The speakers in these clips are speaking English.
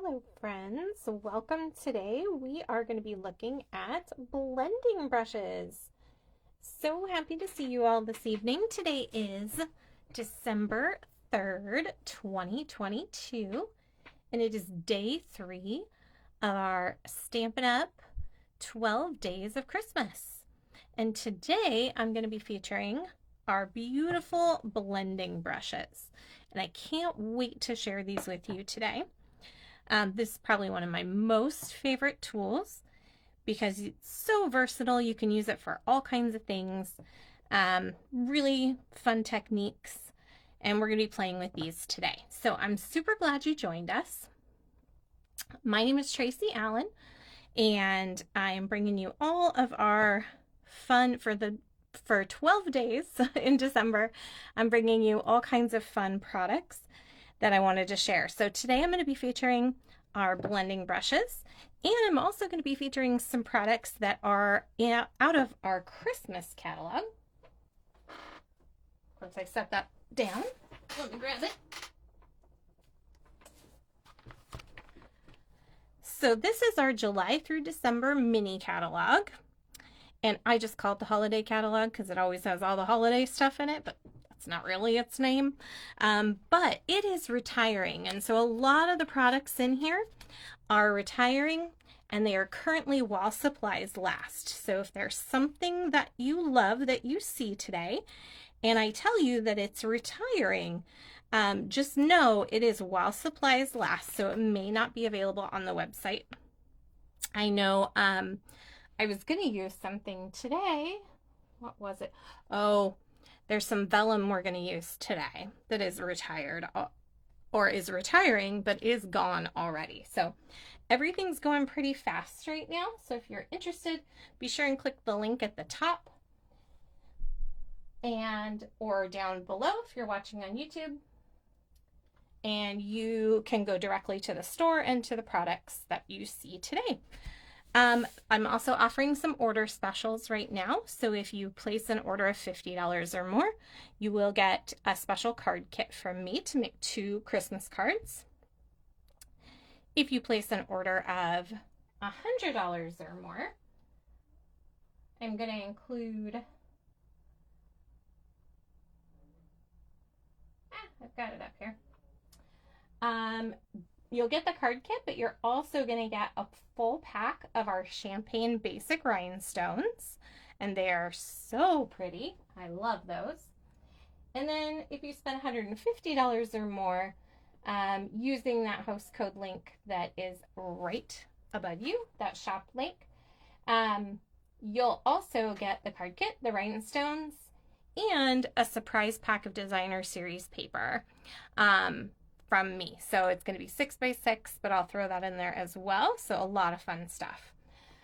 Hello friends, welcome. Today we are going to be looking at blending brushes. So happy to see you all this evening. Today is December 3rd, 2022, and it is day 3 of our Stampin' Up 12 Days of Christmas. And today I'm going to be featuring our beautiful blending brushes. And I can't wait to share these with you today. This is probably one of my most favorite tools because it's so versatile. You can use it for all kinds of things, really fun techniques, and we're going to be playing with these today. So I'm super glad you joined us. My name is Tracy Allen, and I am bringing you all of our fun for 12 days in December. I'm bringing you all kinds of fun products that I wanted to share. So today I'm going to be featuring our blending brushes, and I'm also going to be featuring some products that are out of our Christmas catalog. Once I set that down, let me grab it. So this is our July through December mini catalog, and I just call it the holiday catalog because it always has all the holiday stuff in it, but it's not really its name. But it is retiring, and so a lot of the products in here are retiring, and they are currently while supplies last. So if there's something that you love that you see today, and I tell you that it's retiring, just know it is while supplies last, so it may not be available on the website. I know I was going to use something today. What was it? Oh, there's some vellum we're going to use today that is retired or is retiring but is gone already. So everything's going pretty fast right now. So if you're interested, be sure and click the link at the top and or down below if you're watching on YouTube. And you can go directly to the store and to the products that you see today. I'm also offering some order specials right now. So if you place an order of $50 or more, you will get a special card kit from me to make 2 Christmas cards. If you place an order of $100 or more, I'm going to include, I've got it up here. You'll get the card kit, but you're also going to get a full pack of our Champagne Basic Rhinestones, and they are so pretty. I love those. And then if you spend $150 or more, using that host code link that is right above you, that shop link, you'll also get the card kit, the Rhinestones, and a surprise pack of designer series paper. From me. So it's going to be 6x6, but I'll throw that in there as well. So a lot of fun stuff.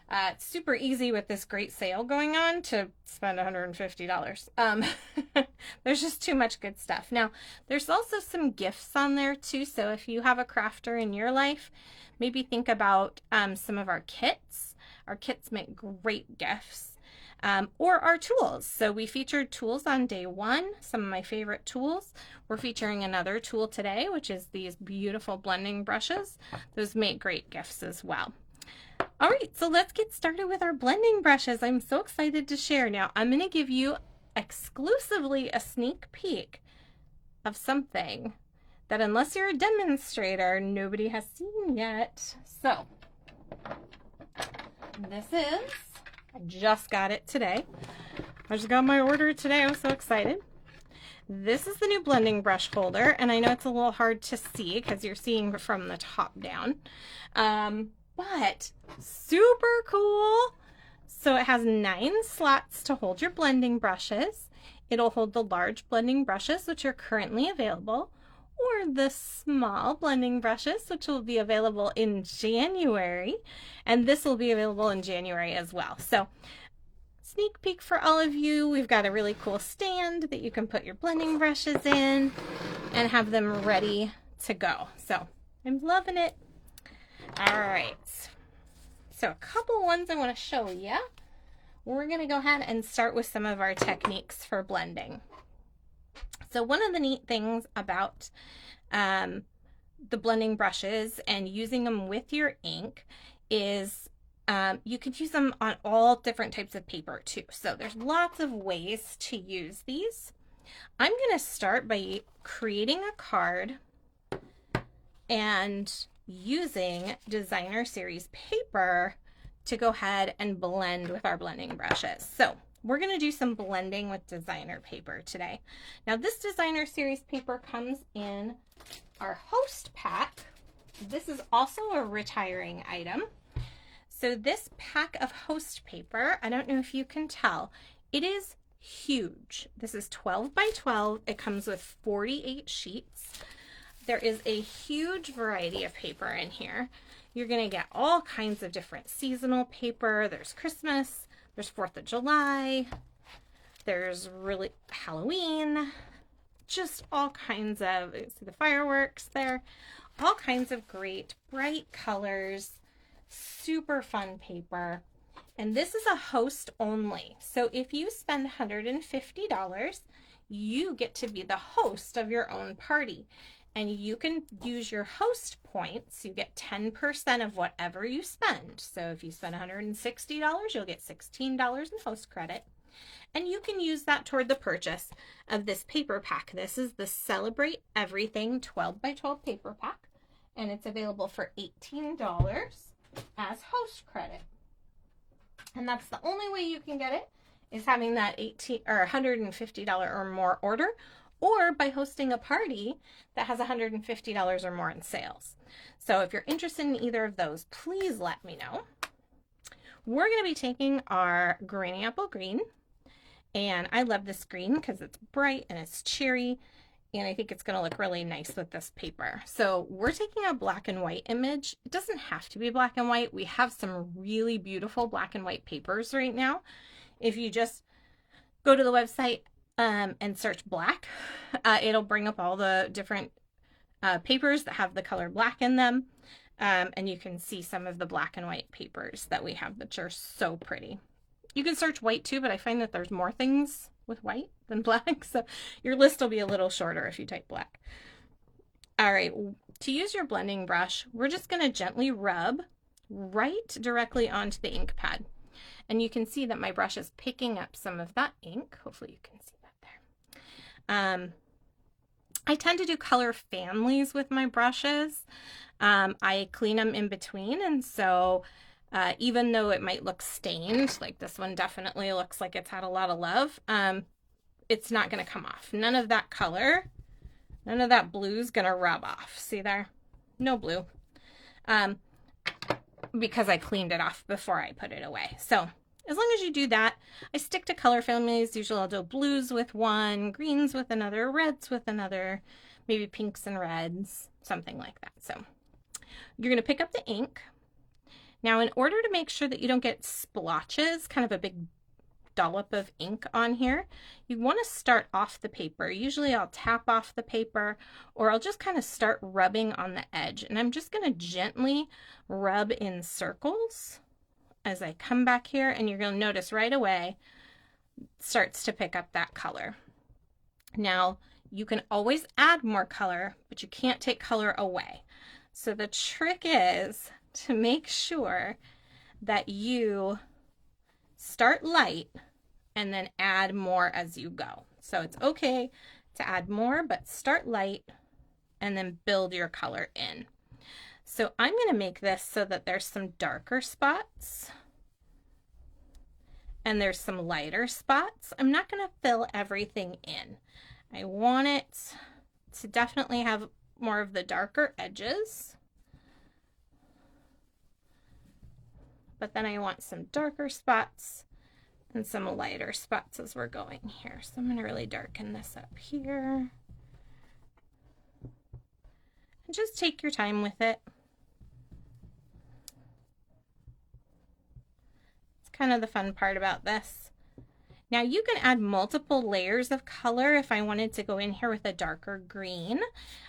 It's super easy with this great sale going on to spend $150. There's just too much good stuff. Now, there's also some gifts on there too. So if you have a crafter in your life, maybe think about some of our kits. Our kits make great gifts. Or our tools. So we featured tools on day 1, some of my favorite tools. We're featuring another tool today, which is these beautiful blending brushes. Those make great gifts as well. All right, so let's get started with our blending brushes. I'm so excited to share. Now, I'm going to give you exclusively a sneak peek of something that, unless you're a demonstrator, nobody has seen yet. So, this is, I just got it today. I just got my order today. I'm so excited. This is the new blending brush holder, and I know it's a little hard to see because you're seeing from the top down, but super cool. So it has 9 slots to hold your blending brushes. It'll hold the large blending brushes, which are currently available, or the small blending brushes, which will be available in January, and this will be available in January as well. So sneak peek for all of you, we've got a really cool stand that you can put your blending brushes in and have them ready to go. So I'm loving it. All right, so a couple ones I want to show you. We're going to go ahead and start with some of our techniques for blending. So one of the neat things about the blending brushes and using them with your ink is you could use them on all different types of paper too. So there's lots of ways to use these. I'm going to start by creating a card and using designer series paper to go ahead and blend with our blending brushes. So we're going to do some blending with designer paper today. Now this designer series paper comes in our host pack. This is also a retiring item. So this pack of host paper, I don't know if you can tell, it is huge. This is 12 by 12. It comes with 48 sheets. There is a huge variety of paper in here. You're going to get all kinds of different seasonal paper. There's Christmas, there's 4th of July, there's really Halloween, just all kinds of, see the fireworks there, all kinds of great bright colors, super fun paper. And this is a host only. So if you spend $150, you get to be the host of your own party. And you can use your host points. You get 10% of whatever you spend. So if you spend $160, you'll get $16 in host credit. And you can use that toward the purchase of this paper pack. This is the Celebrate Everything 12 by 12 paper pack. And it's available for $18 as host credit. And that's the only way you can get it, is having that $150 or more order, or by hosting a party that has $150 or more in sales. So if you're interested in either of those, please let me know. We're going to be taking our Granny Apple Green, and I love this green because it's bright and it's cheery, and I think it's going to look really nice with this paper. So we're taking a black and white image. It doesn't have to be black and white. We have some really beautiful black and white papers right now. If you just go to the website and search black, it'll bring up all the different papers that have the color black in them. And you can see some of the black and white papers that we have, which are so pretty. You can search white too, but I find that there's more things with white than black, so your list will be a little shorter if you type black. All right, to use your blending brush, we're just going to gently rub right directly onto the ink pad. And you can see that my brush is picking up some of that ink. Hopefully you can see that there. I tend to do color families with my brushes. I clean them in between, and so even though it might look stained, like this one definitely looks like it's had a lot of love, it's not going to come off. None of that color, none of that blue is going to rub off. See there? No blue. Because I cleaned it off before I put it away. So as long as you do that, I stick to color families. Usually I'll do blues with one, greens with another, reds with another, maybe pinks and reds, something like that. So you're going to pick up the ink. Now, in order to make sure that you don't get splotches, kind of a big dollop of ink on here, you want to start off the paper. Usually I'll tap off the paper, or I'll just kind of start rubbing on the edge. And I'm just going to gently rub in circles as I come back here, and you're going to notice right away it starts to pick up that color. Now, you can always add more color, but you can't take color away. So the trick is to make sure that you start light and then add more as you go. So it's okay to add more, but start light and then build your color in. So I'm going to make this so that there's some darker spots and there's some lighter spots. I'm not going to fill everything in. I want it to definitely have more of the darker edges, but then I want some darker spots and some lighter spots as we're going here. So I'm going to really darken this up here. And just take your time with it. It's kind of the fun part about this. Now you can add multiple layers of color. If I wanted to go in here with a darker green,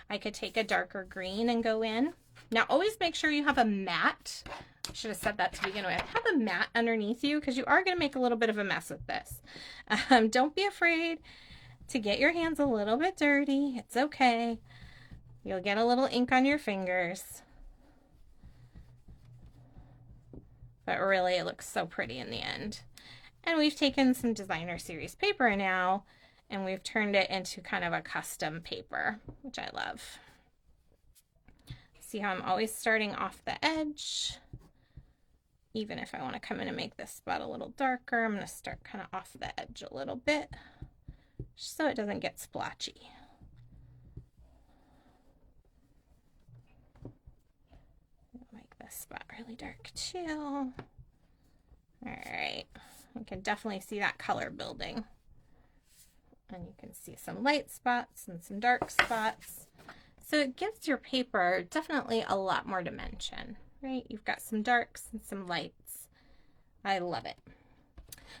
I could take a darker green and go in. Now always make sure you have a mat. I should have said that to begin with. Have a mat underneath you because you are going to make a little bit of a mess with this. Don't be afraid to get your hands a little bit dirty. It's okay. You'll get a little ink on your fingers. But really, it looks so pretty in the end. And we've taken some designer series paper now, and we've turned it into kind of a custom paper, which I love. See how I'm always starting off the edge? Even if I want to come in and make this spot a little darker, I'm going to start kind of off the edge a little bit, so it doesn't get splotchy. Make this spot really dark too. Alright, I can definitely see that color building. And you can see some light spots and some dark spots. So it gives your paper definitely a lot more dimension, right? You've got some darks and some lights. I love it.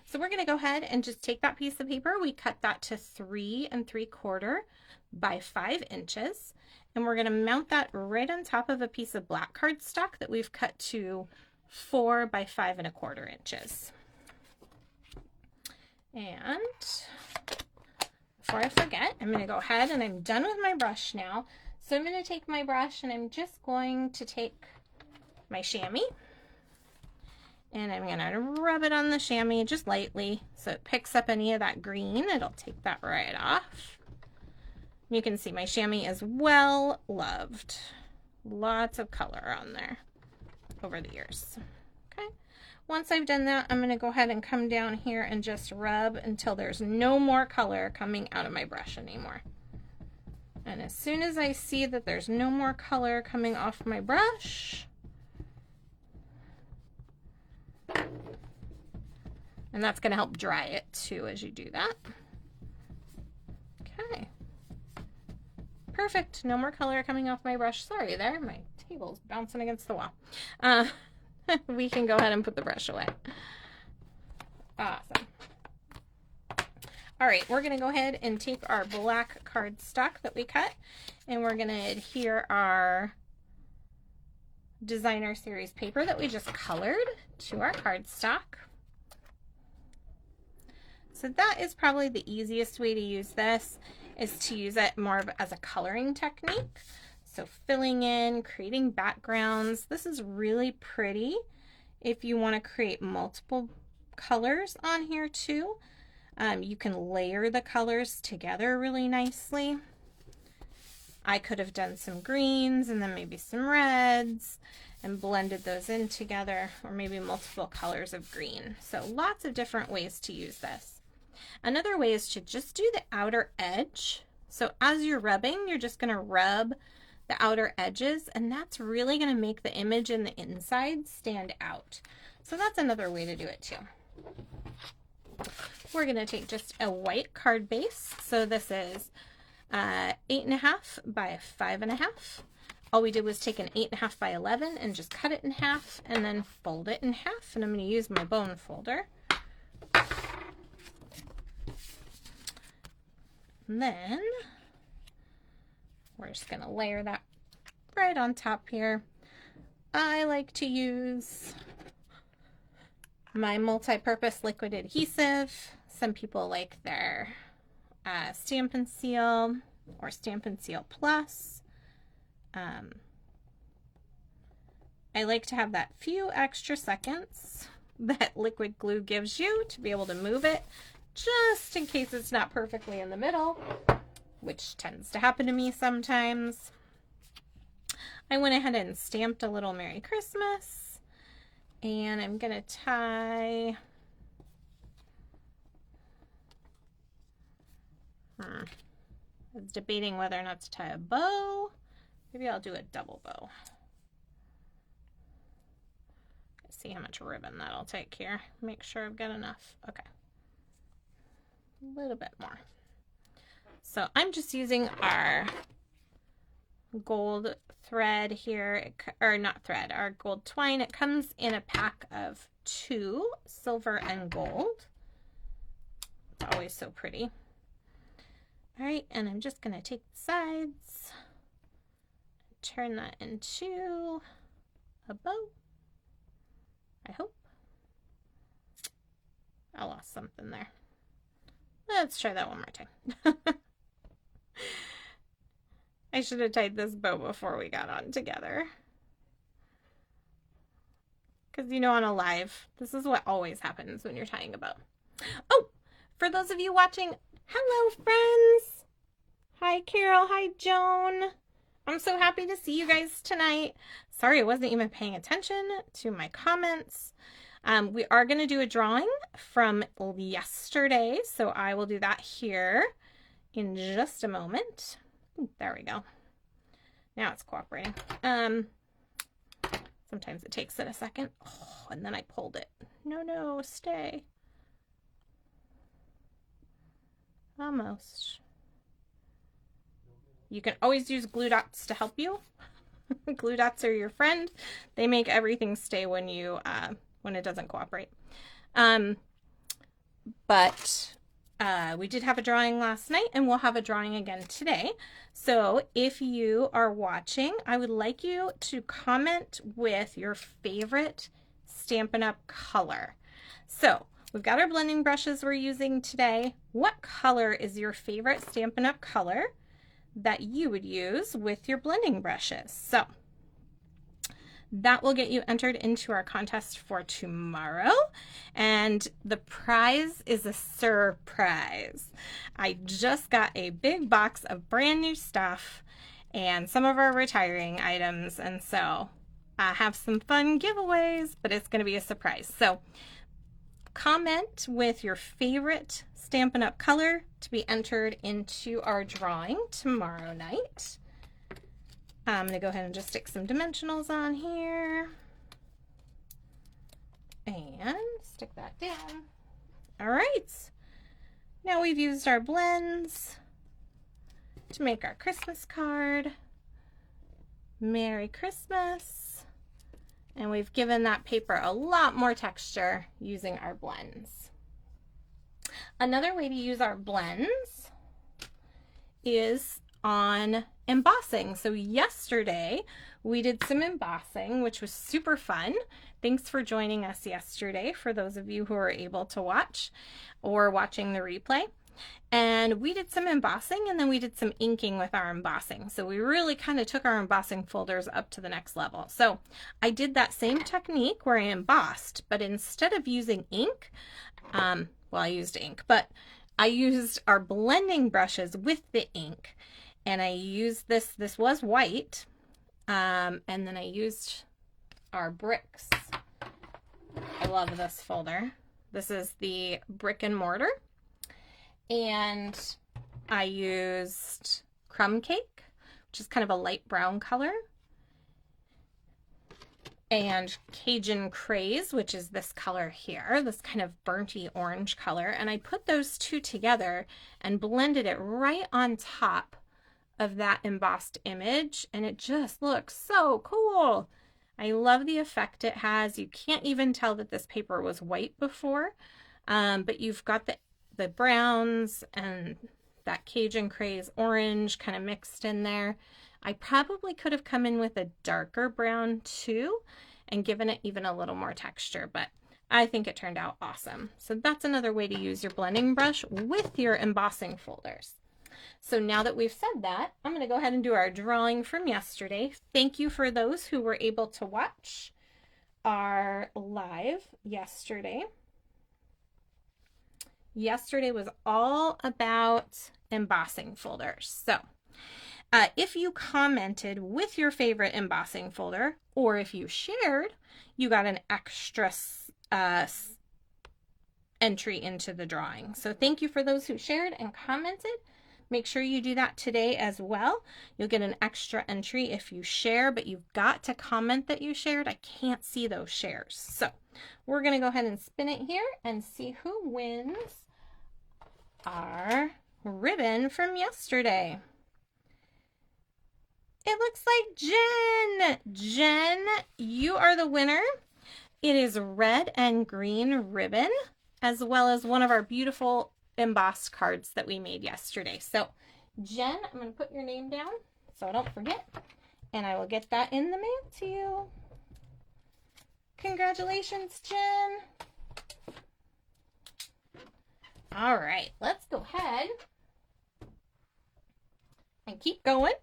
So we're going to go ahead and just take that piece of paper. We cut that to 3 3/4 by 5 inches. And we're going to mount that right on top of a piece of black cardstock that we've cut to 4 by 5 1/4 inches. And before I forget, I'm going to go ahead and I'm done with my brush now. So I'm going to take my brush and I'm just going to take my chamois and I'm going to rub it on the chamois just lightly so it picks up any of that green. It'll take that right off. You can see my chamois is well loved. Lots of color on there over the years. Okay. Once I've done that, I'm going to go ahead and come down here and just rub until there's no more color coming out of my brush anymore. And as soon as I see that there's no more color coming off my brush, and that's going to help dry it too as you do that. Okay. Perfect. No more color coming off my brush. Sorry there, my table's bouncing against the wall. We can go ahead and put the brush away. Awesome. All right, we're going to go ahead and take our black cardstock that we cut, and we're going to adhere our designer series paper that we just colored to our cardstock. So that is probably the easiest way to use this, is to use it more of as a coloring technique. So filling in, creating backgrounds. This is really pretty if you want to create multiple colors on here too. You can layer the colors together really nicely. I could have done some greens and then maybe some reds and blended those in together, or maybe multiple colors of green. So lots of different ways to use this. Another way is to just do the outer edge. So as you're rubbing, you're just going to rub the outer edges, and that's really going to make the image in the inside stand out. So that's another way to do it too. We're going to take just a white card base. So this is 8.5 by 5.5. All we did was take an 8.5 by 11 and just cut it in half and then fold it in half. And I'm going to use my bone folder. And then we're just going to layer that right on top here. I like to use my multi-purpose liquid adhesive. Some people like their Stampin' Seal or Stampin' Seal Plus. I like to have that few extra seconds that liquid glue gives you to be able to move it, just in case it's not perfectly in the middle, which tends to happen to me sometimes. I went ahead and stamped a little Merry Christmas, and I'm going to tie I was debating whether or not to tie a bow. Maybe I'll do a double bow. Let's see how much ribbon that'll take here. Make sure I've got enough. Okay. A little bit more. So I'm just using our gold thread here, or not thread, our gold twine. It comes in a pack of 2, silver and gold. It's always so pretty. All right, and I'm just going to take the sides, turn that into a bow, I hope. I lost something there. Let's try that one more time. I should have tied this bow before we got on together. Because, you know, on a live, this is what always happens when you're tying a bow. Oh, for those of you watching, hello, friends. Hi, Carol. Hi, Joan. I'm so happy to see you guys tonight. Sorry, I wasn't even paying attention to my comments. We are going to do a drawing from yesterday, so I will do that here in just a moment. There we go. Now it's cooperating. Sometimes it takes it a second. Oh, and then I pulled it. No, stay. Almost. You can always use glue dots to help you. Glue dots are your friend. They make everything stay when you when it doesn't cooperate. But we did have a drawing last night, and we'll have a drawing again today. So if you are watching, I would like you to comment with your favorite Stampin' Up! Color. So we've got our blending brushes we're using today. What color is your favorite Stampin' Up! Color that you would use with your blending brushes? So that will get you entered into our contest for tomorrow, and the prize is a surprise. I just got a big box of brand new stuff and some of our retiring items, and so I have some fun giveaways, but it's going to be a surprise. So comment with your favorite Stampin' Up! Color to be entered into our drawing tomorrow night. I'm going to go ahead and just stick some dimensionals on here and stick that down. All right, now we've used our blends to make our Christmas card. Merry Christmas. And we've given that paper a lot more texture using our blends. Another way to use our blends is on embossing. So yesterday we did some embossing, which was super fun. Thanks for joining us yesterday, for those of you who are able to watch or watching the replay. And we did some embossing, and then we did some inking with our embossing. So we really kind of took our embossing folders up to the next level. So I did that same technique where I embossed, but instead of using ink, well, I used ink, but I used our blending brushes with the ink. And I used this was white, and then I used our bricks. I love this folder. This is the brick and mortar. And I used crumb cake, which is kind of a light brown color, and Cajun Craze, which is this color here, this kind of burnty orange color. And I put those two together and blended it right on top of that embossed image, and it just looks so cool. I love the effect it has. You can't even tell that this paper was white before, but you've got the browns and that Cajun Craze orange kind of mixed in there. I probably could have come in with a darker brown too and given it even a little more texture, but I think it turned out awesome. So that's another way to use your blending brush with your embossing folders. So now that we've said that, I'm going to go ahead and do our drawing from yesterday. Thank you for those who were able to watch our live yesterday. Yesterday was all about embossing folders. So if you commented with your favorite embossing folder, or if you shared, you got an extra entry into the drawing. So thank you for those who shared and commented. Make sure you do that today as well. You'll get an extra entry if you share, but you've got to comment that you shared. I can't see those shares. So we're going to go ahead and spin it here and see who wins our ribbon from yesterday. It looks like Jen. Jen, you are the winner. It is red and green ribbon, as well as one of our beautiful embossed cards that we made yesterday. So Jen, I'm going to put your name down so I don't forget, and I will get that in the mail to you. Congratulations, Jen. All right, let's go ahead and keep going.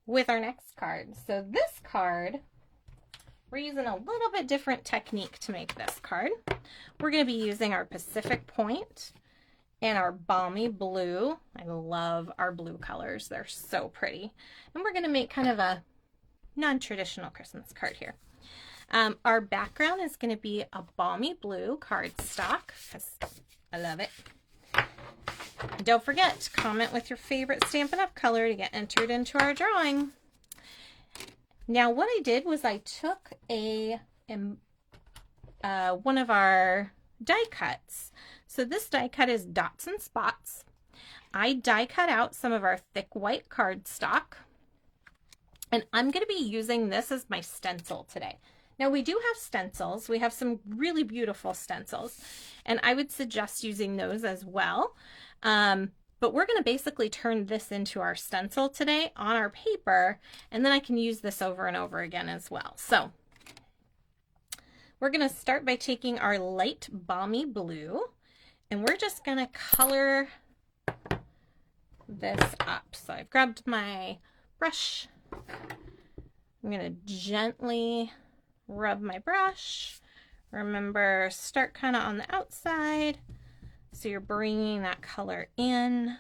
with our next card. So this card, we're using a little bit different technique to make this card. We're going to be using our Pacific Point and our Balmy Blue. I love our blue colors. They're so pretty. And we're going to make kind of a non-traditional Christmas card here. Our background is going to be a Balmy Blue cardstock, because I love it. And don't forget, comment with your favorite Stampin' Up! Color to get entered into our drawing. Now what I did was I took one of our die cuts. So this die cut is Dots and Spots. I die cut out some of our thick white cardstock, and I'm going to be using this as my stencil today. Now we do have stencils. We have some really beautiful stencils, and I would suggest using those as well. But we're going to basically turn this into our stencil today on our paper, and then I can use this over and over again as well. So we're going to start by taking our light Balmy Blue, and we're just going to color this up. So I've grabbed my brush. I'm going to gently rub my brush. Remember, start kind of on the outside. So you're bringing that color in,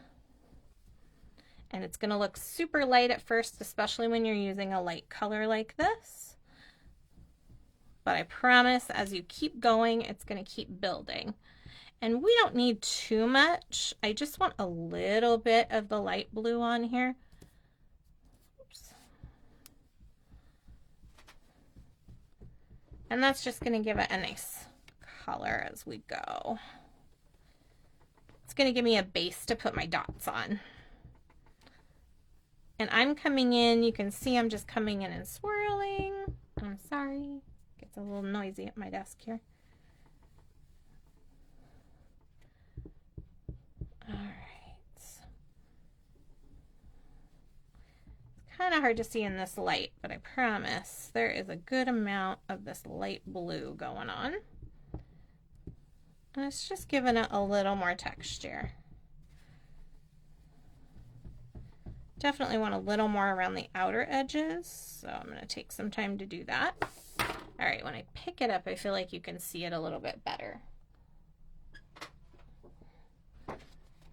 and it's going to look super light at first, especially when you're using a light color like this. But I promise as you keep going, it's going to keep building. And we don't need too much. I just want a little bit of the light blue on here. Oops. And that's just going to give it a nice color as we go. It's going to give me a base to put my dots on. And I'm coming in, you can see I'm just coming in and swirling. I'm sorry, it gets a little noisy at my desk here. All right. It's kind of hard to see in this light, but I promise there is a good amount of this light blue going on. And it's just giving it a little more texture. Definitely want a little more around the outer edges, so I'm going to take some time to do that. All right, when I pick it up, I feel like you can see it a little bit better.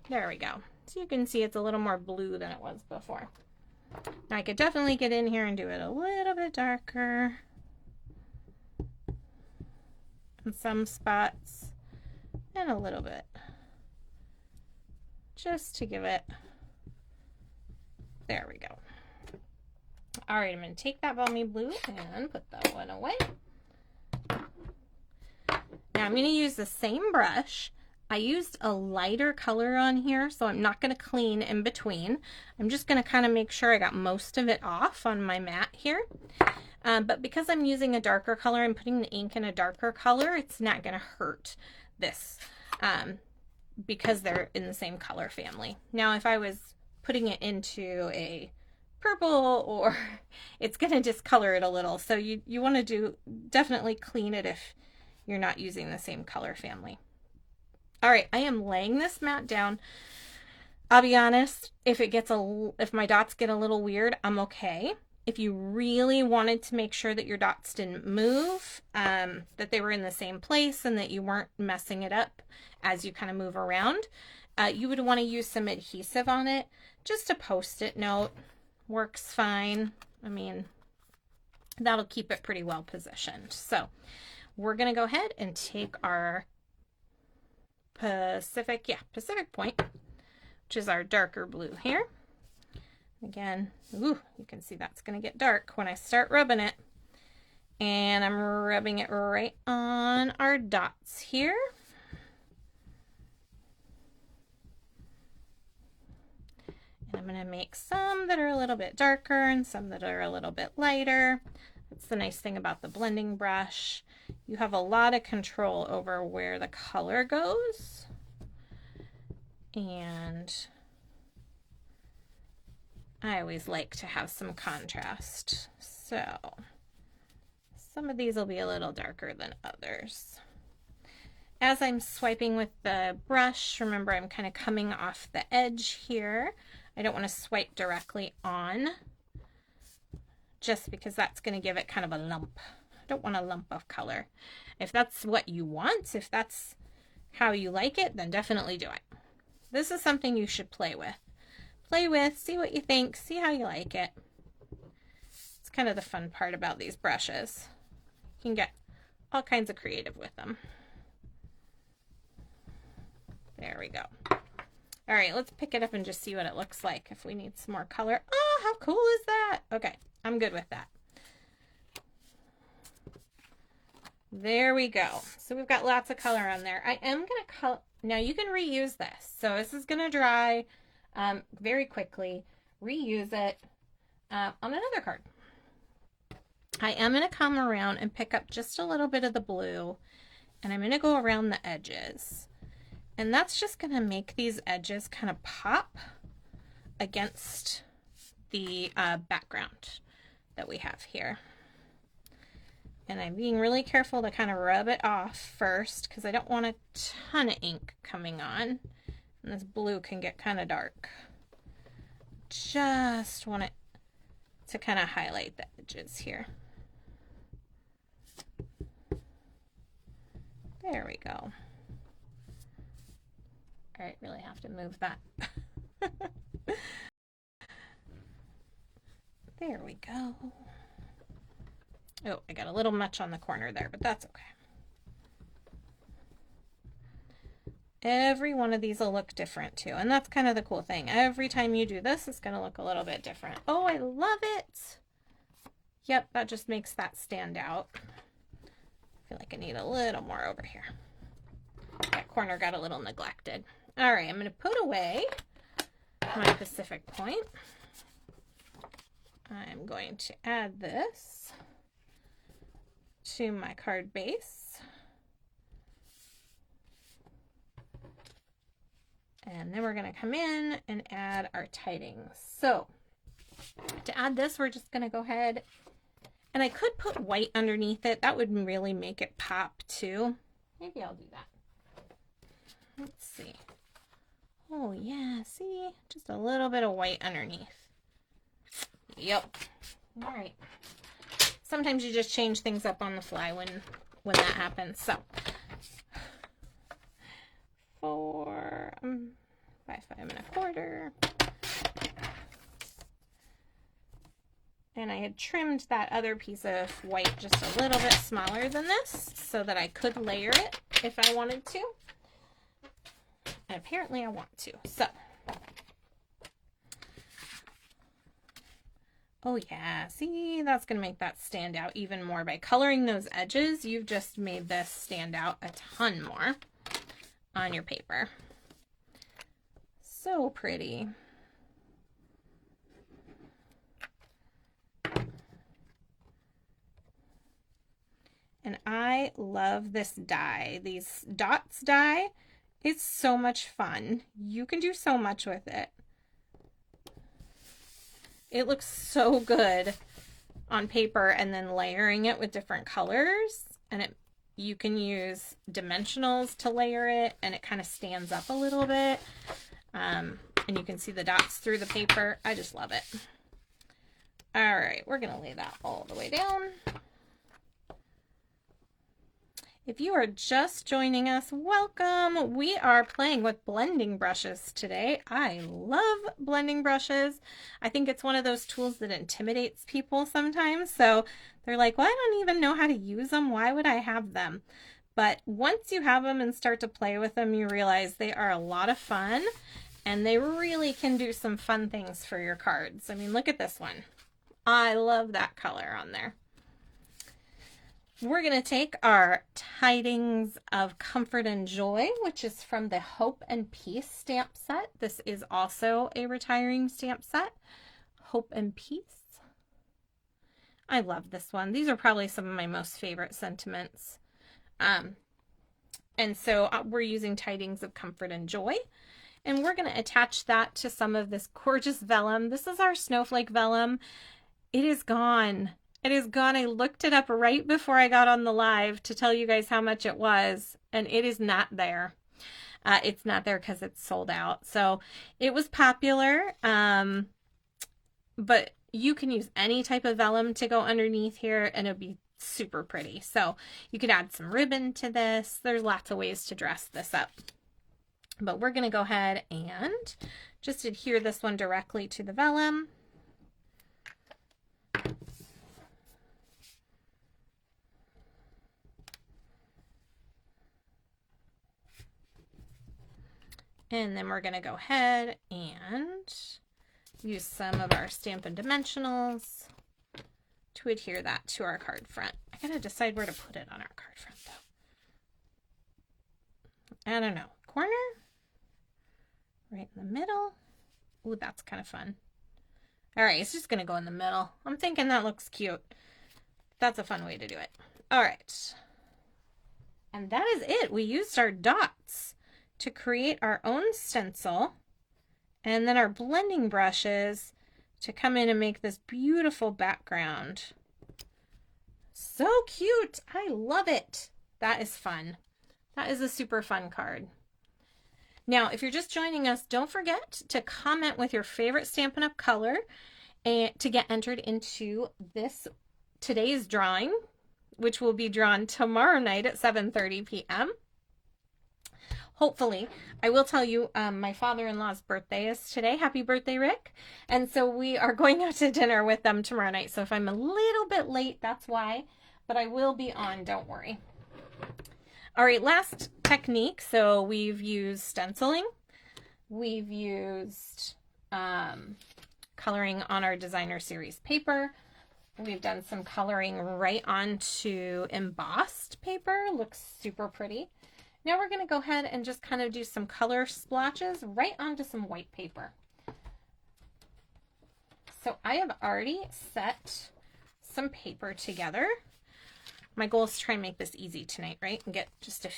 There we go. So you can see it's a little more blue than it was before. Now I could definitely get in here and do it a little bit darker in some spots. And a little bit, just to give it, there we go. All right, I'm going to take that Balmy Blue and put that one away. Now I'm going to use the same brush. I used a lighter color on here, so I'm not going to clean in between. I'm just going to kind of make sure I got most of it off on my mat here. But because I'm using a darker color and putting the ink in a darker color, it's not going to hurt this because they're in the same color family. Now if I was putting it into a purple, or it's going to discolor it a little, so you want to definitely clean it if you're not using the same color family. All right, I am laying this mat down. I'll be honest, if my dots get a little weird, I'm okay. If you really wanted to make sure that your dots didn't move, that they were in the same place and that you weren't messing it up as you kind of move around, you would want to use some adhesive on it. Just a Post-it note works fine. I mean, that'll keep it pretty well positioned. So we're going to go ahead and take our Pacific Point, which is our darker blue here. Again, ooh, you can see that's going to get dark when I start rubbing it. And I'm rubbing it right on our dots here. And I'm going to make some that are a little bit darker and some that are a little bit lighter. That's the nice thing about the blending brush. You have a lot of control over where the color goes. And I always like to have some contrast. So some of these will be a little darker than others. As I'm swiping with the brush, remember I'm kind of coming off the edge here. I don't want to swipe directly on just because that's going to give it kind of a lump. I don't want a lump of color. If that's what you want, if that's how you like it, then definitely do it. This is something you should play with. Play with, see what you think, see how you like it. It's kind of the fun part about these brushes. You can get all kinds of creative with them. There we go. All right, let's pick it up and just see what it looks like if we need some more color. Oh, how cool is that? Okay, I'm good with that. There we go. So we've got lots of color on there. I am going to color. Now you can reuse this. So this is going to dry very quickly. Reuse it on another card. I am going to come around and pick up just a little bit of the blue, and I'm going to go around the edges. And that's just going to make these edges kind of pop against the background that we have here. And I'm being really careful to kind of rub it off first because I don't want a ton of ink coming on. And this blue can get kind of dark. Just want it to kind of highlight the edges here. There we go. All right, really have to move that. There we go. Oh, I got a little much on the corner there, but that's okay. Every one of these will look different too, and that's kind of the cool thing. Every time you do this, it's going to look a little bit different. Oh, I love it. Yep, that just makes that stand out. I feel like I need a little more over here. That corner got a little neglected. All right, I'm going to put away my Pacific Point. I'm going to add this to my card base. And then we're going to come in and add our tidings. So to add this, we're just going to go ahead, and I could put white underneath it. That would really make it pop too. Maybe I'll do that. Let's see. Oh yeah, see? Just a little bit of white underneath. Yep. All right. Sometimes you just change things up on the fly when that happens. So 4 by 5 1/4. And I had trimmed that other piece of white just a little bit smaller than this so that I could layer it if I wanted to. And apparently I want to. So, oh yeah, see, that's going to make that stand out even more. By coloring those edges, you've just made this stand out a ton more on your paper. So pretty. And I love this die. These dots die. It's so much fun. You can do so much with it. It looks so good on paper, and then layering it with different colors. And you can use dimensionals to layer it, and it kind of stands up a little bit. And you can see the dots through the paper. I just love it. All right, we're going to lay that all the way down. If you are just joining us, welcome. We are playing with blending brushes today. I love blending brushes. I think it's one of those tools that intimidates people sometimes. So they're like, well, I don't even know how to use them. Why would I have them? But once you have them and start to play with them, you realize they are a lot of fun, and they really can do some fun things for your cards. I mean, look at this one. I love that color on there. We're going to take our Tidings of Comfort and Joy, which is from the Hope and Peace stamp set. This is also a retiring stamp set. Hope and Peace. I love this one. These are probably some of my most favorite sentiments. And so we're using Tidings of Comfort and Joy. And we're going to attach that to some of this gorgeous vellum. This is our snowflake vellum. It is gone. It is gone. I looked it up right before I got on the live to tell you guys how much it was, and it is not there. It's not there because it's sold out. So it was popular, but you can use any type of vellum to go underneath here and it'll be super pretty. So you could add some ribbon to this. There's lots of ways to dress this up. But we're going to go ahead and just adhere this one directly to the vellum. And then we're going to go ahead and use some of our Stampin' Dimensionals to adhere that to our card front. I got to decide where to put it on our card front though. I don't know. Corner? Right in the middle? Ooh, that's kind of fun. All right, it's just going to go in the middle. I'm thinking that looks cute. That's a fun way to do it. All right. And that is it. We used our dots to create our own stencil, and then our blending brushes to come in and make this beautiful background. So cute. I love it. That is fun. That is a super fun card. Now, if you're just joining us, don't forget to comment with your favorite Stampin' Up! Color and to get entered into today's drawing, which will be drawn tomorrow night at 7:30 p.m. Hopefully. I will tell you, my father-in-law's birthday is today. Happy birthday, Rick. And so we are going out to dinner with them tomorrow night. So if I'm a little bit late, that's why. But I will be on, don't worry. All right, last technique. So we've used stenciling. We've used coloring on our designer series paper. We've done some coloring right onto embossed paper. Looks super pretty. Now we're going to go ahead and just kind of do some color splotches right onto some white paper. So I have already set some paper together. My goal is to try and make this easy tonight, right? And get just to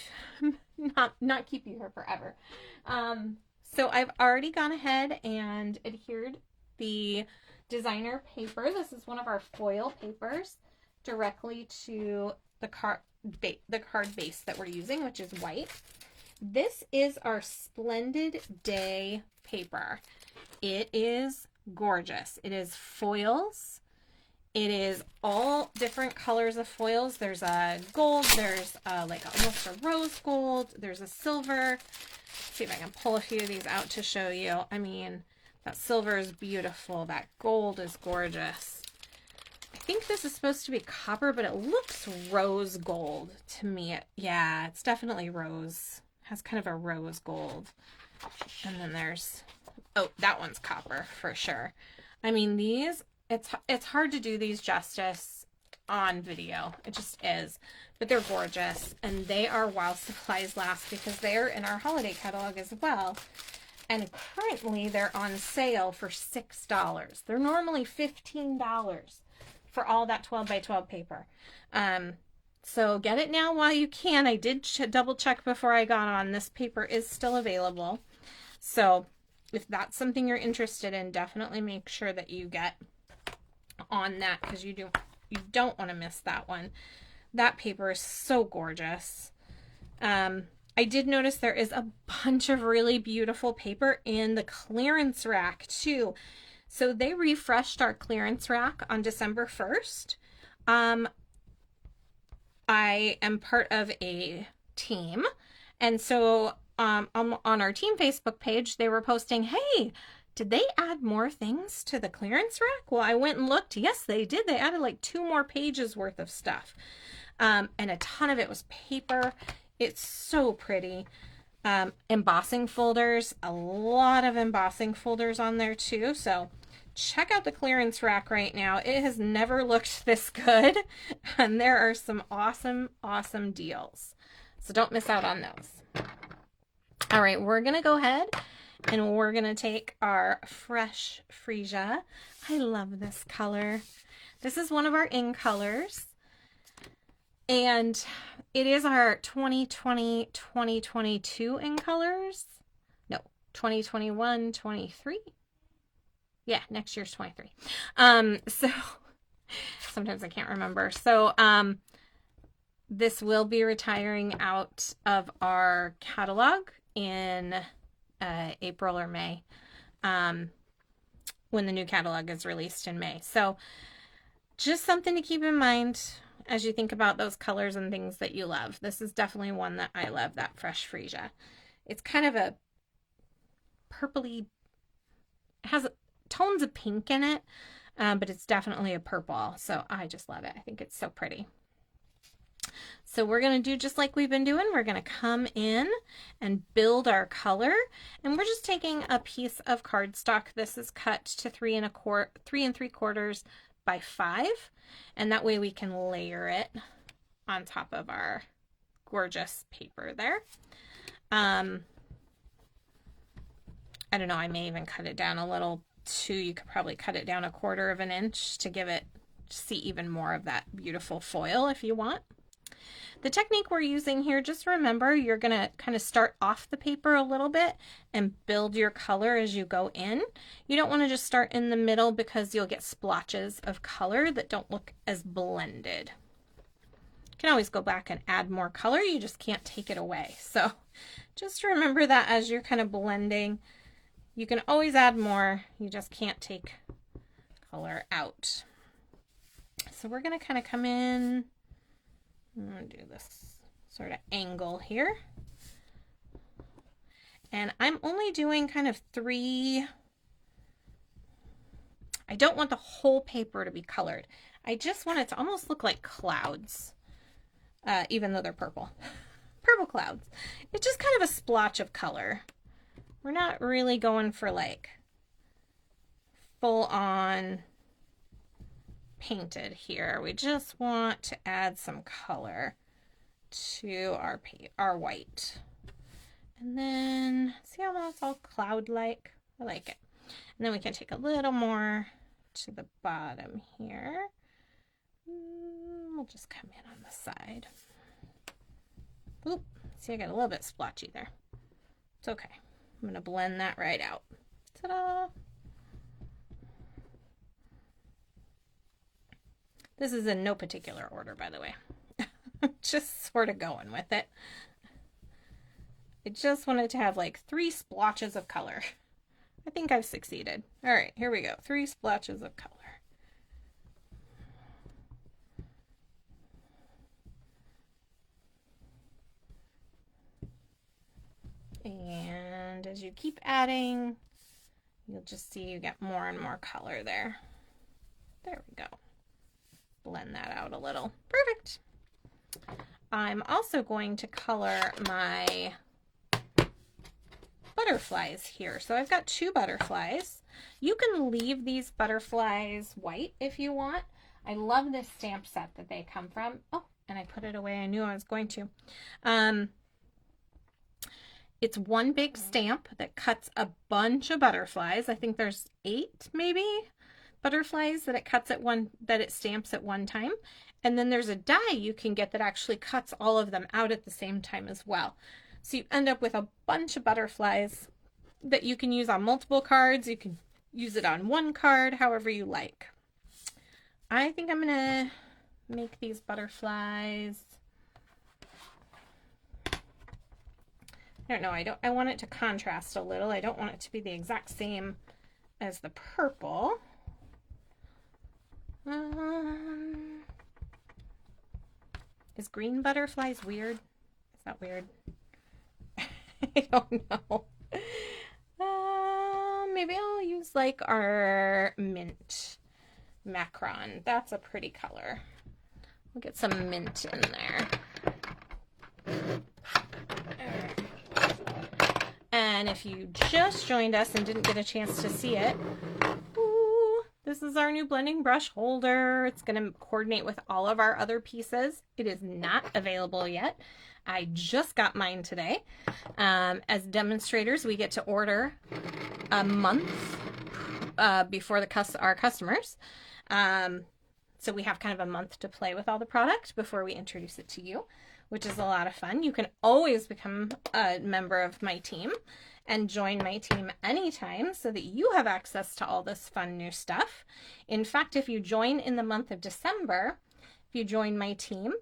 not keep you here forever. So I've already gone ahead and adhered the designer paper. This is one of our foil papers directly to the card base that we're using, which is white. This is our Splendid Day paper. It is gorgeous. It is foils. It is all different colors of foils. There's a gold, there's like almost a rose gold, there's a silver. Let's see if I can pull a few of these out to show you. I mean, that silver is beautiful. That gold is gorgeous. I think this is supposed to be copper, but it looks rose gold to me. Yeah, it's definitely rose. It has kind of a rose gold. And then there's, oh, that one's copper for sure. I mean, these, it's hard to do these justice on video. It just is. But they're gorgeous. And they are while supplies last because they're in our holiday catalog as well. And currently they're on sale for $6. They're normally $15. For all that 12 by 12 paper. So get it now while you can. I did double check before I got on. This paper is still available. So if that's something you're interested in, definitely make sure that you get on that because you don't want to miss that one. That paper is so gorgeous. I did notice there is a bunch of really beautiful paper in the clearance rack too. So they refreshed our clearance rack on December 1st. I am part of a team. And so on our team Facebook page, they were posting, hey, did they add more things to the clearance rack? Well, I went and looked. Yes, they did. They added like 2 more pages worth of stuff. And a ton of it was paper. It's so pretty. Embossing folders, a lot of embossing folders on there too. So check out the clearance rack right now. It has never looked this good. And there are some awesome, awesome deals. So don't miss out on those. All right, we're going to go ahead and we're going to take our Fresh Freesia. I love this color. This is one of our in colors. And it is our 2020-2022 in colors. No, 2021-23. Yeah, next year's 23. So sometimes I can't remember. So this will be retiring out of our catalog in April or May. when the new catalog is released in May. So just something to keep in mind as you think about those colors and things that you love. This is definitely one that I love, that Fresh Freesia. It's kind of a purpley, has tones of pink in it, but it's definitely a purple. So I just love it. I think it's so pretty. So we're going to do just like we've been doing. We're going to come in and build our color. And we're just taking a piece of cardstock. This is cut to 3 3/4 by 5. And that way we can layer it on top of our gorgeous paper there. I don't know, I may even cut it down a little too. You could probably cut it down 1/4 inch to give it, see even more of that beautiful foil if you want. The technique we're using here, just remember, you're going to kind of start off the paper a little bit and build your color as you go in. You don't want to just start in the middle because you'll get splotches of color that don't look as blended. You can always go back and add more color, you just can't take it away. So just remember that as you're kind of blending, you can always add more, you just can't take color out. So we're going to kind of come in, I'm going to do this sort of angle here. And I'm only doing kind of 3. I don't want the whole paper to be colored. I just want it to almost look like clouds, even though they're purple. Purple clouds. It's just kind of a splotch of color. We're not really going for like full on painted here. We just want to add some color to our white. And then see how that's all cloud-like? I like it. And then we can take a little more to the bottom here. We'll just come in on the side. Oop, see I got a little bit splotchy there. It's okay. I'm going to blend that right out. Ta-da! This is in no particular order, by the way. Just sort of going with it. I just wanted to have like 3 splotches of color. I think I've succeeded. All right, here we go. 3 splotches of color. And as you keep adding, you'll just see you get more and more color there. There we go. Blend that out a little. Perfect. I'm also going to color my butterflies here. So I've got 2 butterflies. You can leave these butterflies white if you want. I love this stamp set that they come from. Oh, and I put it away. I knew I was going to. It's one big stamp that cuts a bunch of butterflies. I think there's 8 maybe butterflies that it stamps at one time. And then there's a die you can get that actually cuts all of them out at the same time as well. So you end up with a bunch of butterflies that you can use on multiple cards. You can use it on one card, however you like. I think I'm gonna make these butterflies. I don't know, I want it to contrast a little. I don't want it to be the exact same as the purple. Is green butterflies weird? Is that weird? I don't know. Maybe I'll use like our mint macron. That's a pretty color. We'll get some mint in there. And if you just joined us and didn't get a chance to see it, this is our new blending brush holder. It's going to coordinate with all of our other pieces. It is not available yet. I just got mine today. As demonstrators, we get to order a month before our customers. So we have kind of a month to play with all the product before we introduce it to you, which is a lot of fun. You can always become a member of my team and join my team anytime so that you have access to all this fun new stuff. In fact, if you join in the month of December, if you join my team,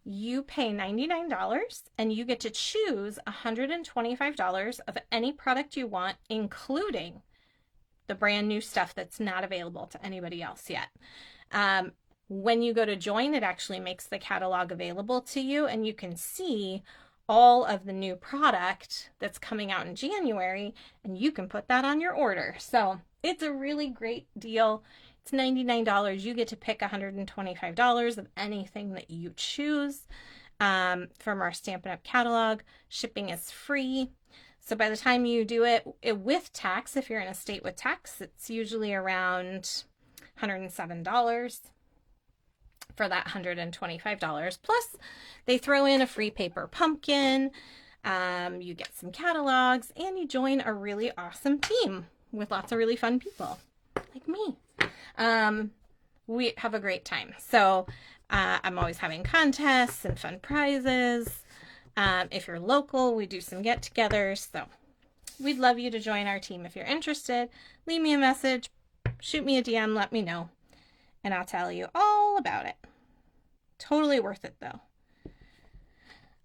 you pay $99 and you get to choose $125 of any product you want, including the brand new stuff that's not available to anybody else yet. When you go to join, it actually makes the catalog available to you, and you can see all of the new product that's coming out in January, and you can put that on your order. So it's a really great deal. It's $99. You get to pick $125 of anything that you choose from our Stampin' Up! Catalog. Shipping is free. So by the time you do it with tax, if you're in a state with tax, it's usually around $107 for that $125. Plus, they throw in a free paper pumpkin. You get some catalogs, and you join a really awesome team with lots of really fun people like me. We have a great time. So I'm always having contests and fun prizes. If you're local, we do some get-togethers. So we'd love you to join our team. If you're interested, leave me a message, shoot me a DM, let me know, and I'll tell you all about it. Totally worth it, though.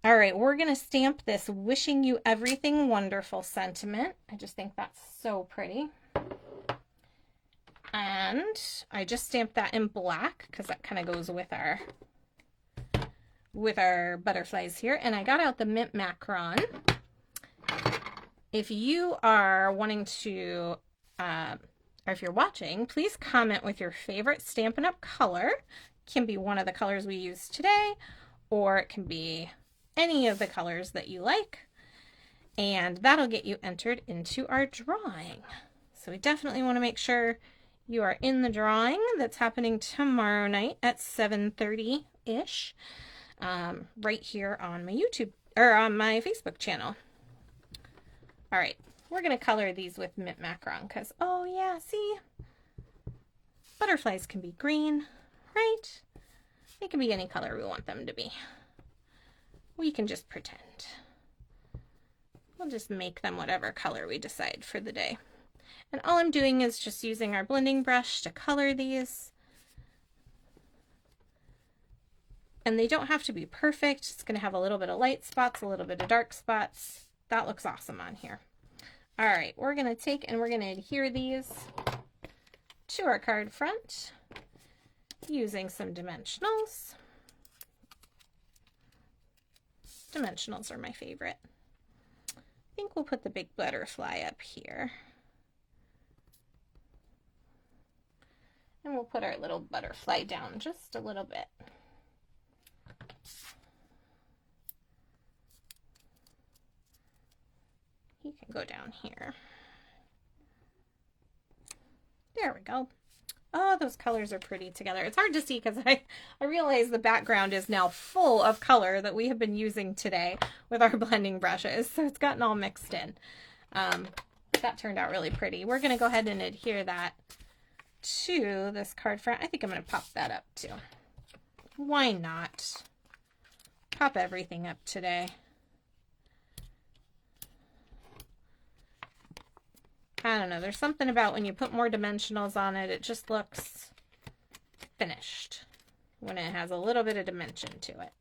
All right, we're going to stamp this Wishing You Everything Wonderful sentiment. I just think that's so pretty. And I just stamped that in black because that kind of goes with our butterflies here. And I got out the mint macaron. If you are wanting to, or if you're watching, please comment with your favorite Stampin' Up! Color. It can be one of the colors we used today, or it can be any of the colors that you like. And that'll get you entered into our drawing. So we definitely want to make sure you are in the drawing that's happening tomorrow night at 7:30-ish, right here on my YouTube, or on my Facebook channel. All right, we're going to color these with mint macaron because, oh yeah, see? Butterflies can be green, right? They can be any color we want them to be. We can just pretend. We'll just make them whatever color we decide for the day. And all I'm doing is just using our blending brush to color these. And they don't have to be perfect. It's going to have a little bit of light spots, a little bit of dark spots. That looks awesome on here. All right, we're going to take and we're going to adhere these to our card front using some dimensionals. Dimensionals are my favorite. I think we'll put the big butterfly up here. And we'll put our little butterfly down just a little bit. He can go down here. There we go. Oh, those colors are pretty together. It's hard to see because I realize the background is now full of color that we have been using today with our blending brushes. So it's gotten all mixed in. That turned out really pretty. We're going to go ahead and adhere that to this card front. I think I'm going to pop that up too. Why not? Pop everything up today. I don't know. There's something about when you put more dimensionals on it, it just looks finished when it has a little bit of dimension to it.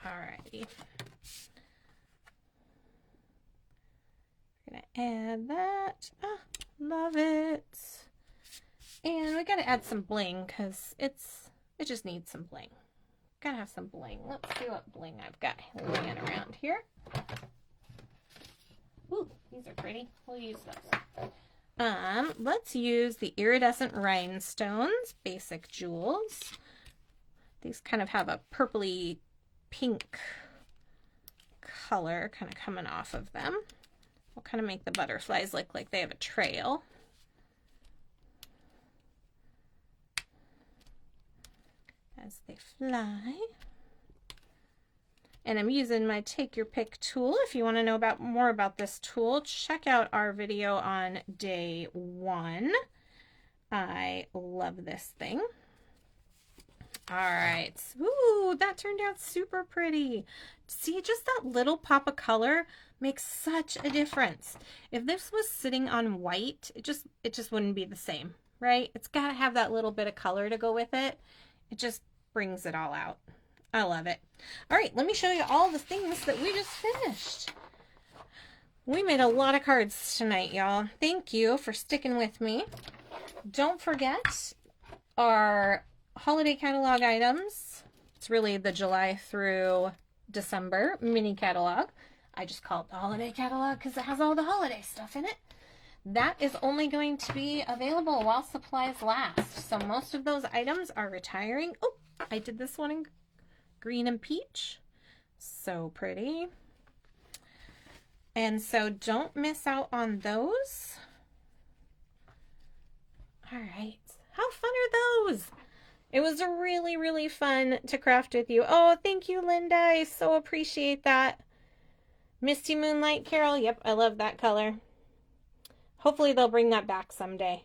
Alrighty. We're going to add that. Ah, love it. And we got to add some bling because it just needs some bling. Got to have some bling. Let's see what bling I've got laying around here. Ooh, these are pretty. We'll use those. Let's use the Iridescent Rhinestones Basic Jewels. These kind of have a purpley pink color kind of coming off of them. We'll kind of make the butterflies look like they have a trail. As they fly. And I'm using my Take Your Pick tool. If you want to know more about this tool, check out our video on day 1. I love this thing. All right. Ooh, that turned out super pretty. See, just that little pop of color makes such a difference. If this was sitting on white, it just wouldn't be the same, right? It's got to have that little bit of color to go with it. It just brings it all out. I love it. All right, let me show you all the things that we just finished. We made a lot of cards tonight, y'all. Thank you for sticking with me. Don't forget our holiday catalog items. It's really the July through December mini catalog. I just call it the holiday catalog because it has all the holiday stuff in it. That is only going to be available while supplies last. So most of those items are retiring. Oh, I did this one in green and peach. So pretty. And so don't miss out on those. All right. How fun are those? It was really, really fun to craft with you. Oh, thank you, Linda. I so appreciate that. Misty Moonlight Carol. Yep, I love that color. Hopefully they'll bring that back someday.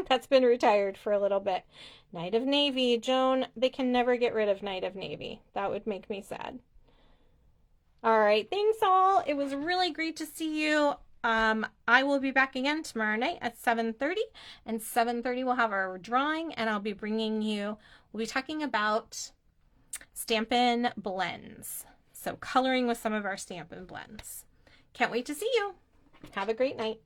That's been retired for a little bit. Night of Navy. Joan, they can never get rid of Night of Navy. That would make me sad. All right, thanks all. It was really great to see you. I will be back again tomorrow night at 7:30, and 7:30 we'll have our drawing, and I'll be bringing you, we'll be talking about Stampin' blends. So coloring with some of our Stampin' blends. Can't wait to see you. Have a great night.